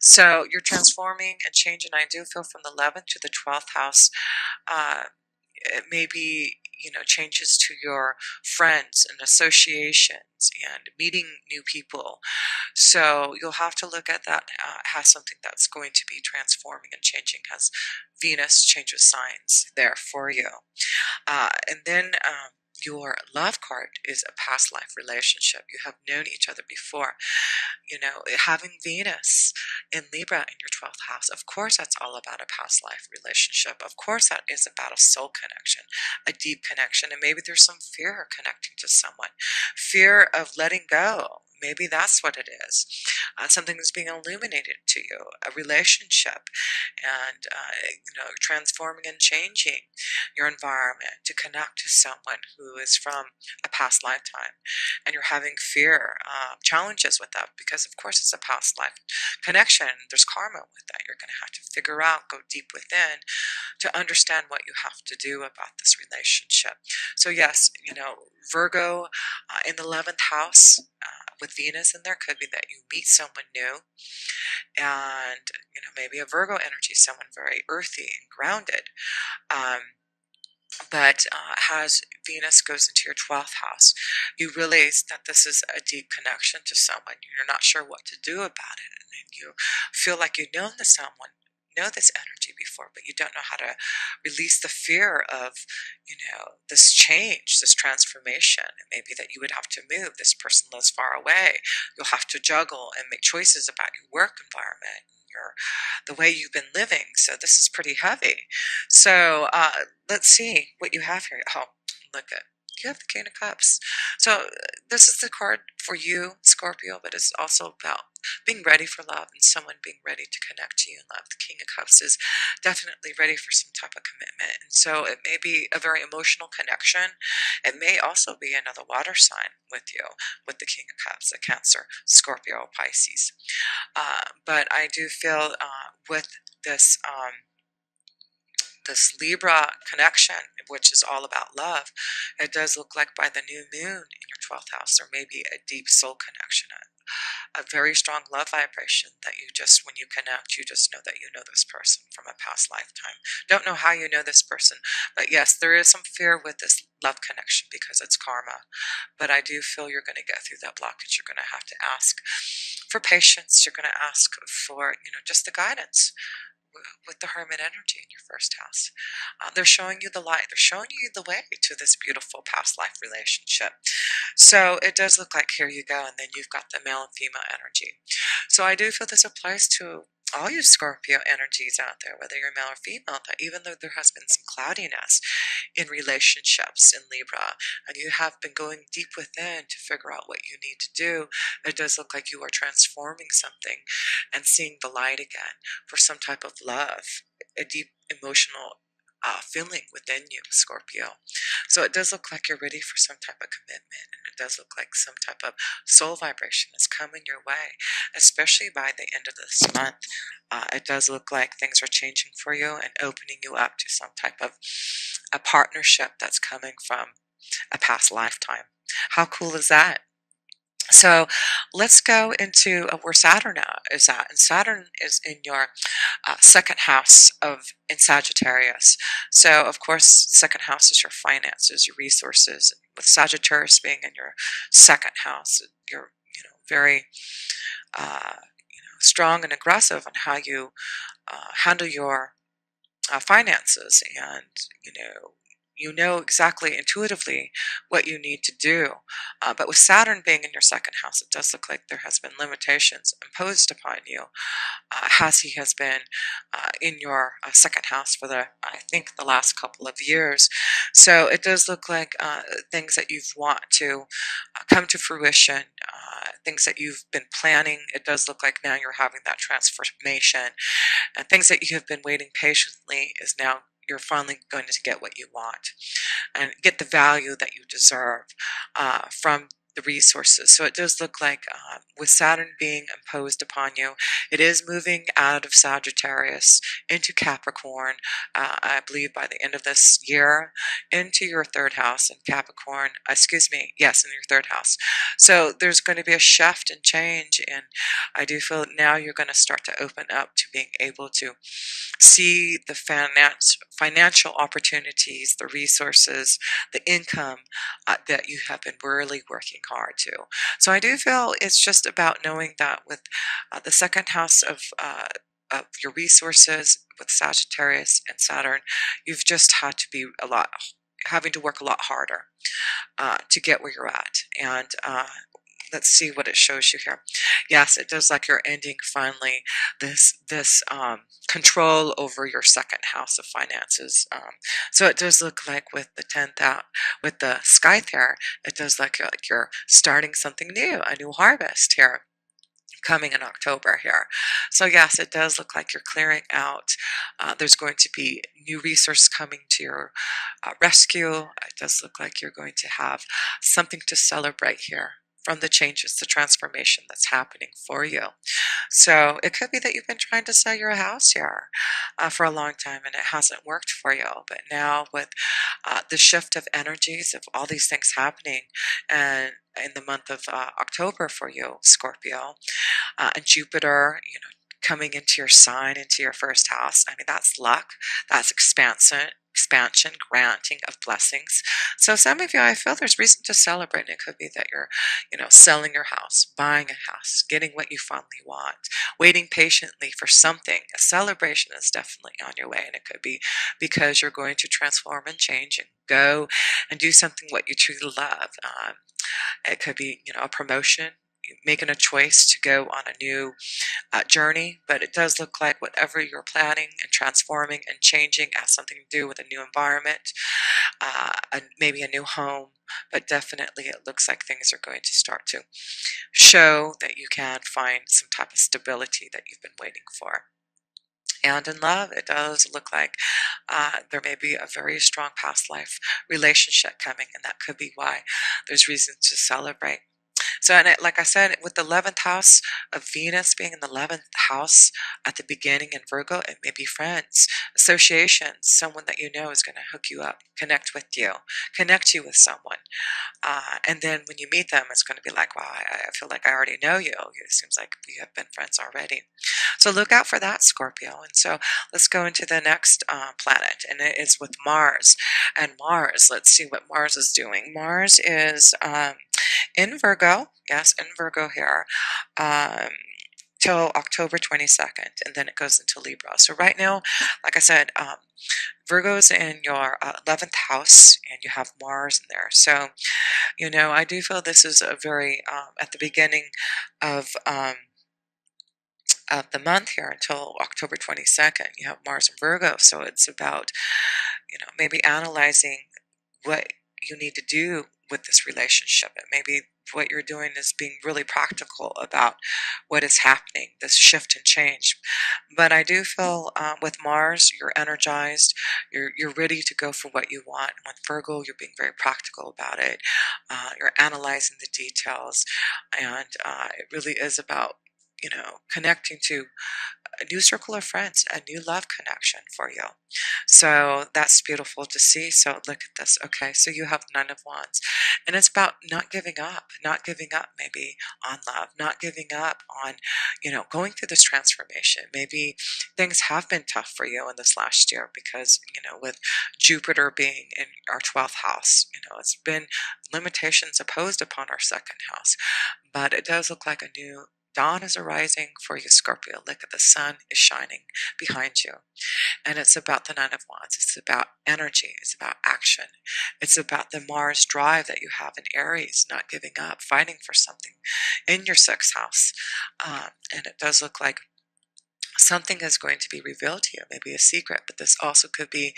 So you're transforming and changing. I do feel from the 11th to the 12th house. Uh, it may be, changes to your friends and associations and meeting new people. So you'll have to look at that as something that's going to be transforming and changing, as Venus changes signs there for you. And then your love card is a past life relationship. You have known each other before. Having Venus in Libra in your 12th house, of course, that's all about a past life relationship. Of course, that is about a soul connection, a deep connection. And maybe there's some fear connecting to someone, fear of letting go. Maybe that's what it is. Something is being illuminated to you, a relationship, and transforming and changing your environment to connect to someone who is from a past lifetime, and you're having fear, challenges with that, because of course it's a past life connection. There's karma with that. You're going to have to figure out, go deep within to understand what you have to do about this relationship. So yes, Virgo in the 11th house with Venus in there could be that you meet someone new, and maybe a Virgo energy, someone very earthy and grounded. But as Venus goes into your 12th house, you realize that this is a deep connection to someone. You're not sure what to do about it, and then you feel like you know this energy before, but you don't know how to release the fear of, this change, this transformation. And maybe that you would have to move. This person lives far away. You'll have to juggle and make choices about your work environment, the way you've been living. So this is pretty heavy. So let's see what you have here. Oh, look at, you have the King of Cups. So this is the card for you, Scorpio, but it's also about being ready for love and someone being ready to connect to you in love. The King of Cups is definitely ready for some type of commitment. And so it may be a very emotional connection. It may also be another water sign with you, with the King of Cups, a Cancer, Scorpio, Pisces. But I do feel with this this Libra connection, which is all about love, it does look like by the new moon in your 12th house, there may be a deep soul connection, a very strong love vibration that you just, when you connect, you just know that you know this person from a past lifetime. Don't know how you know this person, but yes, there is some fear with this love connection because it's karma. But I do feel you're going to get through that blockage. You're going to have to ask for patience. You're going to ask for, just the guidance with the Hermit energy in your first house. They're showing you the light. They're showing you the way to this beautiful past life relationship. So it does look like, here you go, and then you've got the male and female energy. So I do feel this applies to all you Scorpio energies out there, whether you're male or female, that even though there has been some cloudiness in relationships in Libra, and you have been going deep within to figure out what you need to do, it does look like you are transforming something and seeing the light again for some type of love, a deep emotional feeling within you, Scorpio. So it does look like you're ready for some type of commitment, and it does look like some type of soul vibration is coming your way, especially by the end of this month. It does look like things are changing for you and opening you up to some type of a partnership that's coming from a past lifetime. How cool is that? So let's go into where Saturn is at. And Saturn is in your second house in Sagittarius. So of course, second house is your finances, your resources. And with Sagittarius being in your second house, you're very strong and aggressive on how you handle your finances, and you know exactly intuitively what you need to do. But with Saturn being in your second house, it does look like there has been limitations imposed upon you, as he has been in your second house for I think the last couple of years. So it does look like things that you've want to come to fruition, things that you've been planning. It does look like now you're having that transformation, and things that you have been waiting patiently is now you're finally going to get what you want and get the value that you deserve from the resources. So it does look like with Saturn being imposed upon you, it is moving out of Sagittarius into Capricorn, I believe by the end of this year, into your third house in Capricorn, excuse me, yes, in your third house. So there's going to be a shift and change, and I do feel now you're going to start to open up to being able to see the financial opportunities, the resources, the income that you have been really working hard to. So I do feel it's just about knowing that with the second house of your resources with Sagittarius and Saturn, you've just had to be having to work a lot harder to get where you're at. And let's see what it shows you here. Yes, it does like you're ending finally this control over your second house of finances. So it does look like with the 10th out, with the sky there, it does like you're starting something new, a new harvest here coming in October here. So yes, it does look like you're clearing out. There's going to be new resources coming to your rescue. It does look like you're going to have something to celebrate here from the changes, the transformation that's happening for you. So it could be that you've been trying to sell your house here for a long time and it hasn't worked for you. But now with the shift of energies of all these things happening and in the month of October for you, Scorpio, and Jupiter, coming into your sign, into your first house. I mean, that's luck, that's expansion, granting of blessings. So some of you, I feel there's reason to celebrate. And it could be that you're, selling your house, buying a house, getting what you finally want, waiting patiently for something. A celebration is definitely on your way, and it could be because you're going to transform and change and go and do something what you truly love. It could be, a promotion, making a choice to go on a new journey, but it does look like whatever you're planning and transforming and changing has something to do with a new environment, maybe a new home, but definitely it looks like things are going to start to show that you can find some type of stability that you've been waiting for. And in love, it does look like there may be a very strong past life relationship coming, and that could be why there's reason to celebrate. So, and like I said, with the 11th house of Venus being in the 11th house at the beginning in Virgo, it may be friends, associations, someone that you know is going to hook you up, connect you with someone. And then when you meet them, it's going to be like, wow, I feel like I already know you. It seems like we have been friends already. So look out for that, Scorpio. And so let's go into the next planet, and it is with Mars. And Mars, let's see what Mars is doing. Mars is in Virgo, yes, in Virgo here, till October 22nd, and then it goes into Libra. So right now, like I said, Virgo's in your 11th house, and you have Mars in there. So, I do feel this is a very, at the beginning of the month here until October 22nd, you have Mars in Virgo. So it's about, maybe analyzing what you need to do with this relationship. And maybe what you're doing is being really practical about what is happening, this shift and change. But I do feel with Mars, you're energized, you're ready to go for what you want. And with Virgo, you're being very practical about it. You're analyzing the details, and it really is about connecting to a new circle of friends, a new love connection for you. So that's beautiful to see. So look at this. Okay, so you have Nine of Wands, and it's about not giving up maybe on love, not giving up on, going through this transformation. Maybe things have been tough for you in this last year because, with Jupiter being in our 12th house, it's been limitations imposed upon our second house, but it does look like a new dawn is arising for you, Scorpio. Look at the sun is shining behind you. And it's about the Nine of Wands. It's about energy. It's about action. It's about the Mars drive that you have in Aries, not giving up, fighting for something in your sixth house. And it does look like something is going to be revealed to you, maybe a secret, but this also could be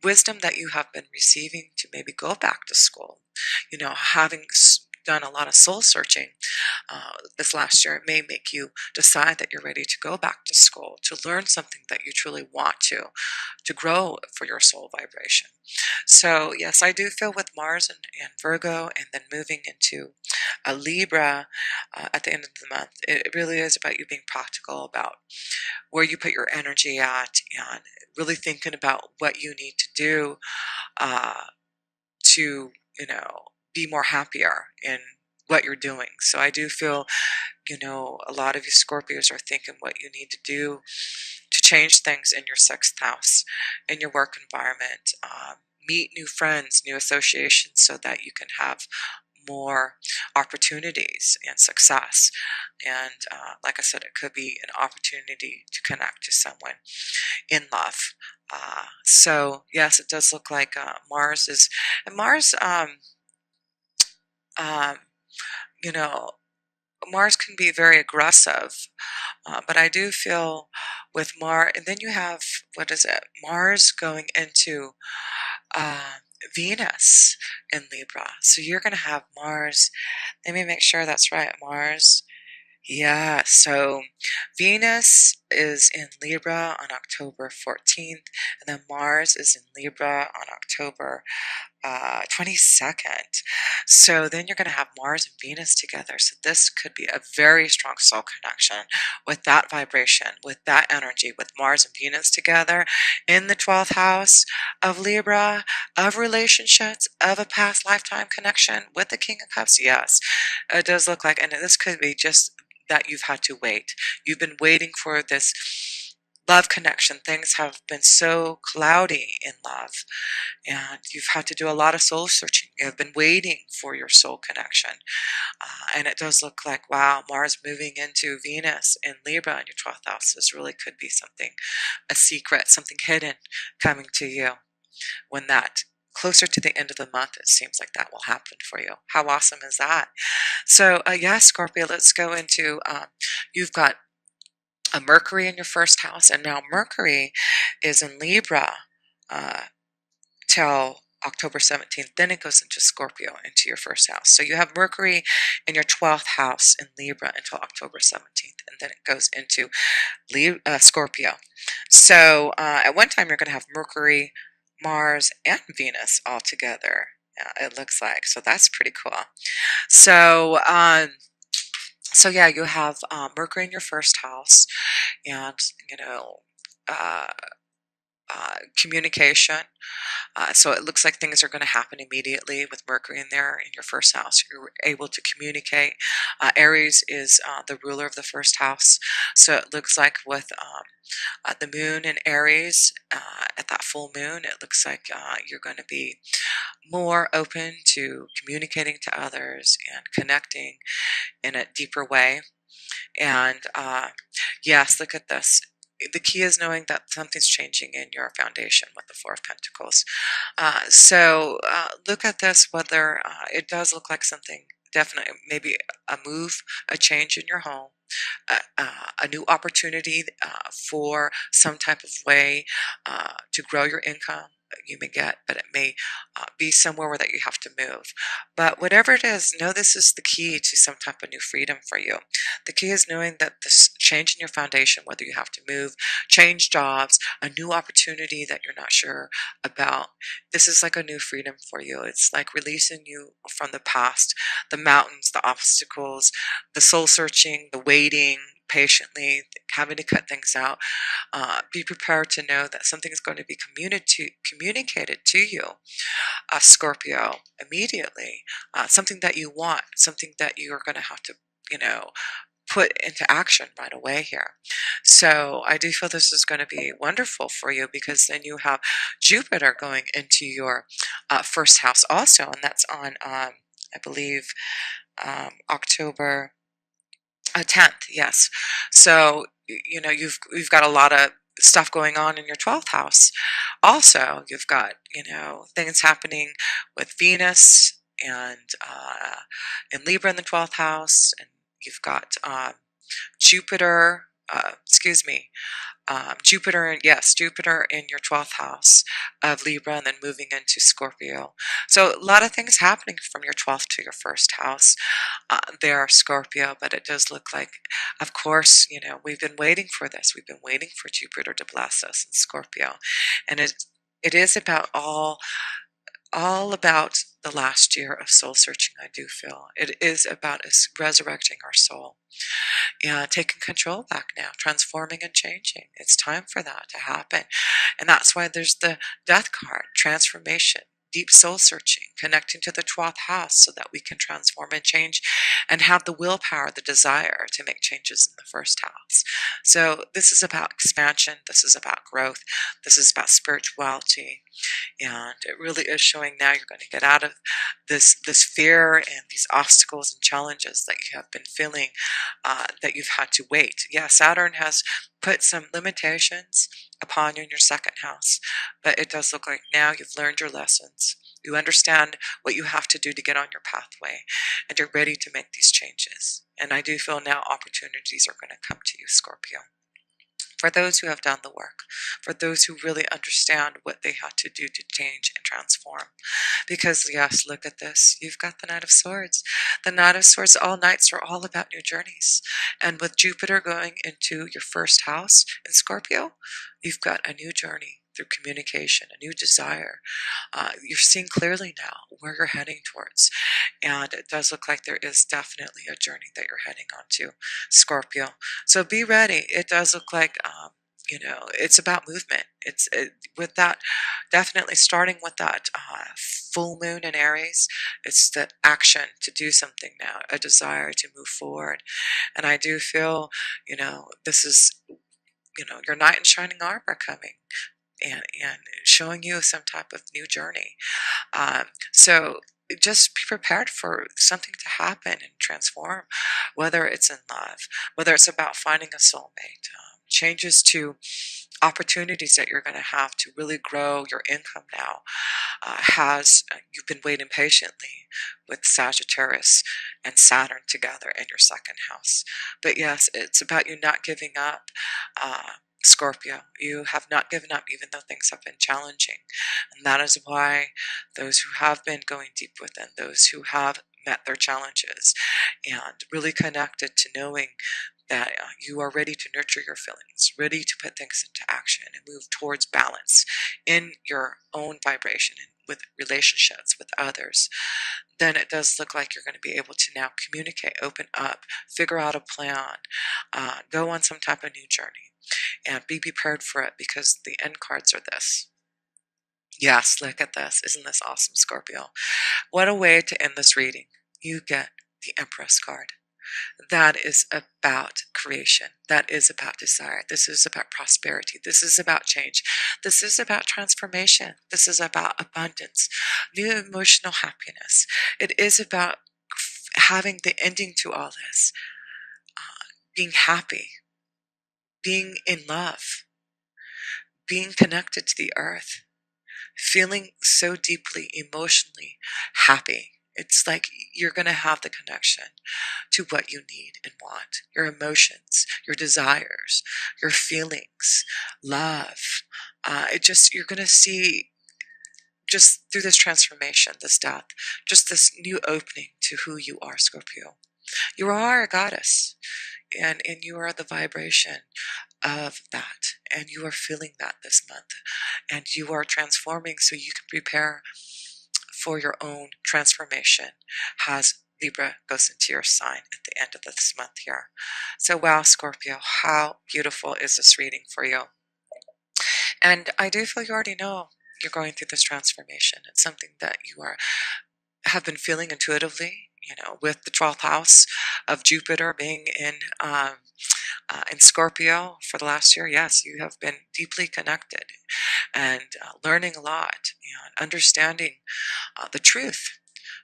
wisdom that you have been receiving to maybe go back to school, having done a lot of soul searching this last year, it may make you decide that you're ready to go back to school, to learn something that you truly want to grow for your soul vibration. So, yes, I do feel with Mars and Virgo, and then moving into a Libra at the end of the month, it really is about you being practical about where you put your energy at and really thinking about what you need to do uh, to, be more happier in what you're doing. So I do feel, a lot of you Scorpios are thinking what you need to do to change things in your sixth house, in your work environment. Meet new friends, new associations, so that you can have more opportunities and success. And like I said, it could be an opportunity to connect to someone in love. So yes, it does look like Mars is, and Mars, um, you know, Mars can be very aggressive, but I do feel with Mars, and then you have, what is it? Mars going into uh, Venus in Libra. So you're going to have Mars. Let me make sure that's right. Mars. Yeah, so Venus is in Libra on October 14th, and then Mars is in Libra on October 22nd. So then you're going to have Mars and Venus together. So this could be a very strong soul connection with that vibration, with that energy, with Mars and Venus together in the 12th house of Libra, of relationships, of a past lifetime connection with the King of Cups. Yes, it does look like, and this could be just that you've had to wait. You've been waiting for this love connection. Things have been so cloudy in love, and you've had to do a lot of soul searching. You have been waiting for your soul connection. And it does look like, wow, Mars moving into Venus in Libra in your 12th house. This really could be something, a secret, something hidden coming to you. When that closer to the end of the month, it seems like that will happen for you. How awesome is that? So, yeah, Scorpio, let's go into, you've got a Mercury in your first house, and now Mercury is in Libra uh, till October 17th. Then it goes into Scorpio, into your first house. So you have Mercury in your 12th house in Libra until October 17th, and then it goes into Scorpio. So at one time, you're going to have Mercury, Mars, and Venus all together. It looks like. So that's pretty cool. So, so yeah, you have Mercury in your first house, and uh, communication. So it looks like things are going to happen immediately with Mercury in there in your first house. You're able to communicate. Aries is the ruler of the first house, so it looks like with the moon in Aries at that full moon, it looks like you're going to be more open to communicating to others and connecting in a deeper way. And yes, look at this. The key is knowing that something's changing in your foundation with the Four of Pentacles. So look at this, whether it does look like something, definitely, maybe a move, a change in your home, a new opportunity for some type of way to grow your income. You may get, but it may be somewhere where that you have to move. But whatever it is, know this is the key to some type of new freedom for you. The key is knowing that this change in your foundation, whether you have to move, change jobs, a new opportunity that you're not sure about, this is like a new freedom for you. It's like releasing you from the past, the mountains, the obstacles, the soul searching, the waiting patiently, having to cut things out. Be prepared to know that something is going to be communicated to you, Scorpio, immediately. Something that you want, something that you are going to have to, put into action right away here. So I do feel this is going to be wonderful for you, because then you have Jupiter going into your first house also, and that's on, I believe, October 10th. Yes. So you've got a lot of stuff going on in your 12th house. Also, you've got things happening with Venus and in Libra in the 12th house, and you've got Jupiter excuse me, Jupiter, yes, Jupiter in your 12th house of Libra and then moving into Scorpio. So a lot of things happening from your 12th to your first house. There, Scorpio, but it does look like, of course, we've been waiting for this. We've been waiting for Jupiter to bless us in Scorpio. And it is about all about the last year of soul searching, I do feel. It is about us resurrecting our soul. Yeah, taking control back now, transforming and changing. It's time for that to happen. And that's why there's the death card, transformation, deep soul searching, connecting to the 12th house so that we can transform and change and have the willpower, the desire to make changes in the first house. So this is about expansion. This is about growth. This is about spirituality. And it really is showing now you're going to get out of this fear and these obstacles and challenges that you have been feeling, that you've had to wait. Yeah, Saturn has put some limitations upon you in your second house, but it does look like now you've learned your lessons. You understand what you have to do to get on your pathway, and you're ready to make these changes. And I do feel now opportunities are going to come to you, Scorpio. For those who have done the work, for those who really understand what they had to do to change and transform. Because, yes, look at this. You've got the Knight of Swords. The Knight of Swords, all nights are all about new journeys. And with Jupiter going into your first house in Scorpio, you've got a new journey through communication, a new desire. You're seeing clearly now where you're heading towards. And it does look like there is definitely a journey that you're heading onto, Scorpio. So be ready. It does look like, it's about movement. With that, definitely starting with that full moon in Aries, it's the action to do something now, a desire to move forward. And I do feel, this is, your knight in shining armor coming and showing you some type of new journey. So just be prepared for something to happen and transform, whether it's in love, whether it's about finding a soulmate, changes to opportunities that you're going to have to really grow your income now. You've been waiting patiently with Sagittarius and Saturn together in your second house. But yes, it's about you not giving up. Scorpio, you have not given up even though things have been challenging. And that is why those who have been going deep within, those who have met their challenges and really connected to knowing that you are ready to nurture your feelings, ready to put things into action and move towards balance in your own vibration and with relationships with others, then it does look like you're going to be able to now communicate, open up, figure out a plan, go on some type of new journey, and be prepared for it because the end cards are this. Yes, look at this. Isn't this awesome, Scorpio? What a way to end this reading. You get the Empress card. That is about creation. That is about desire. This is about prosperity. This is about change. This is about transformation. This is about abundance, new emotional happiness. It is about having the ending to all this, being happy, being in love, being connected to the earth, feeling so deeply emotionally happy. It's like you're going to have the connection to what you need and want, your emotions, your desires, your feelings, love. You're going to see just through this transformation, this death, just this new opening to who you are, Scorpio. You are a goddess, and you are the vibration of that, and you are feeling that this month, and you are transforming so you can prepare for your own transformation as Libra goes into your sign at the end of this month here. So wow, Scorpio, how beautiful is this reading for you? And I do feel you already know you're going through this transformation. It's something that you have been feeling intuitively, with the 12th house of Jupiter being in Scorpio for the last year. Yes, you have been deeply connected and learning a lot and understanding the truth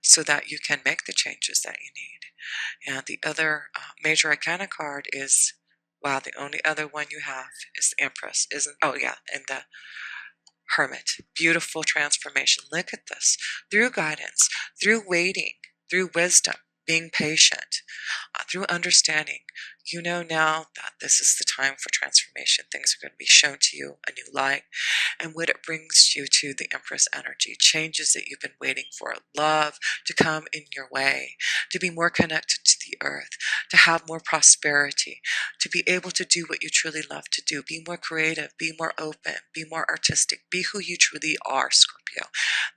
so that you can make the changes that you need. And the other major arcana card is, wow, the only other one you have is the Empress, isn't? Oh yeah, and the Hermit. Beautiful transformation. Look at this. Through guidance, through waiting, through wisdom, being patient, through understanding. You know now that this is the time for transformation. Things are going to be shown to you a new light. And what it brings you to the Empress energy, changes that you've been waiting for, love to come in your way, to be more connected to the earth, to have more prosperity, to be able to do what you truly love to do, be more creative, be more open, be more artistic, be who you truly are, Scorpio.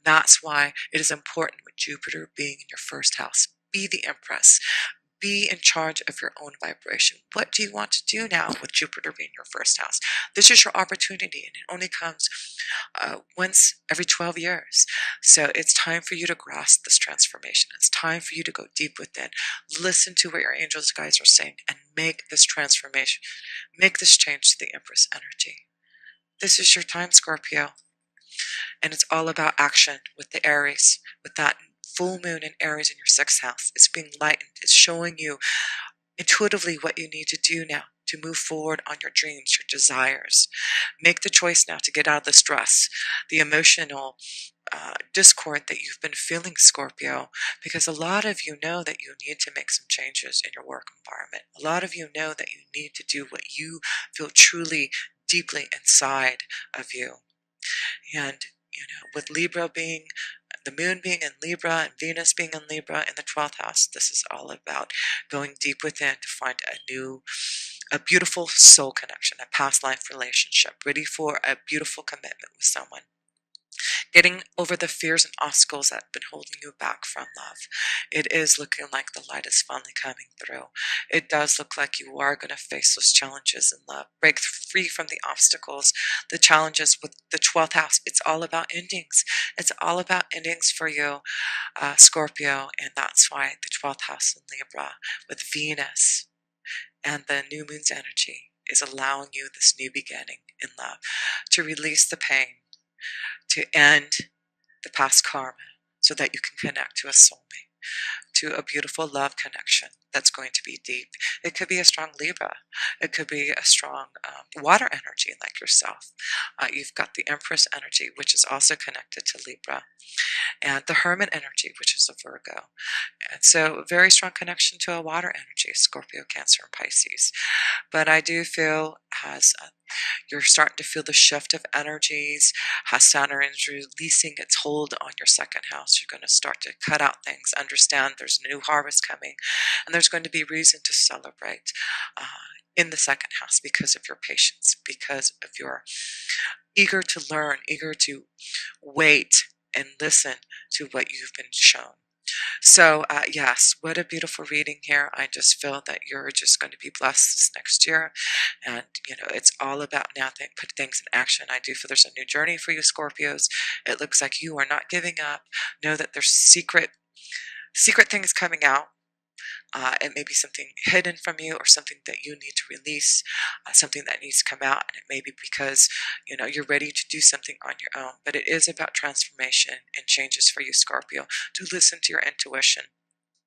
That's why it is important with Jupiter being in your first house. Be the Empress. Be in charge of your own vibration. What do you want to do now with Jupiter being your first house? This is your opportunity, and it only comes once every 12 years. So it's time for you to grasp this transformation. It's time for you to go deep within, listen to what your angels, guides are saying, and make this transformation, make this change to the Empress energy. This is your time, Scorpio. And it's all about action with the Aries, with that full moon in Aries in your sixth house. It's being lightened. It's showing you intuitively what you need to do now to move forward on your dreams, your desires. Make the choice now to get out of the stress, the emotional discord that you've been feeling, Scorpio, because a lot of you know that you need to make some changes in your work environment. A lot of you know that you need to do what you feel truly, deeply inside of you. And, with Libra being, the moon being in Libra and Venus being in Libra in the 12th house, this is all about going deep within to find a beautiful soul connection, a past life relationship, ready for a beautiful commitment with someone. Getting over the fears and obstacles that have been holding you back from love. It is looking like the light is finally coming through. It does look like you are going to face those challenges in love. Break free from the obstacles, the challenges with the 12th house. It's all about endings. It's all about endings for you, Scorpio. And that's why the 12th house in Libra with Venus and the new moon's energy is allowing you this new beginning in love, to release the pain, to end the past karma, so that you can connect to a soulmate, to a beautiful love connection that's going to be deep. It could be a strong Libra. It could be a strong water energy like yourself. You've got the Empress energy, which is also connected to Libra, and the Hermit energy, which is a Virgo. And so a very strong connection to a water energy, Scorpio, Cancer, and Pisces. But I do feel as you're starting to feel the shift of energies, how Saturn is releasing its hold on your second house. You're going to start to cut out things, understand there's a new harvest coming, and there's going to be reason to celebrate in the second house because of your patience, because of your eager to learn, eager to wait and listen to what you've been shown. So, yes, what a beautiful reading here. I just feel that you're just going to be blessed this next year. And, it's all about now put things in action. I do feel there's a new journey for you, Scorpios. It looks like you are not giving up. Know that there's secret things coming out. It may be something hidden from you or something that you need to release, something that needs to come out. And it may be because, you're ready to do something on your own. But it is about transformation and changes for you, Scorpio, to listen to your intuition.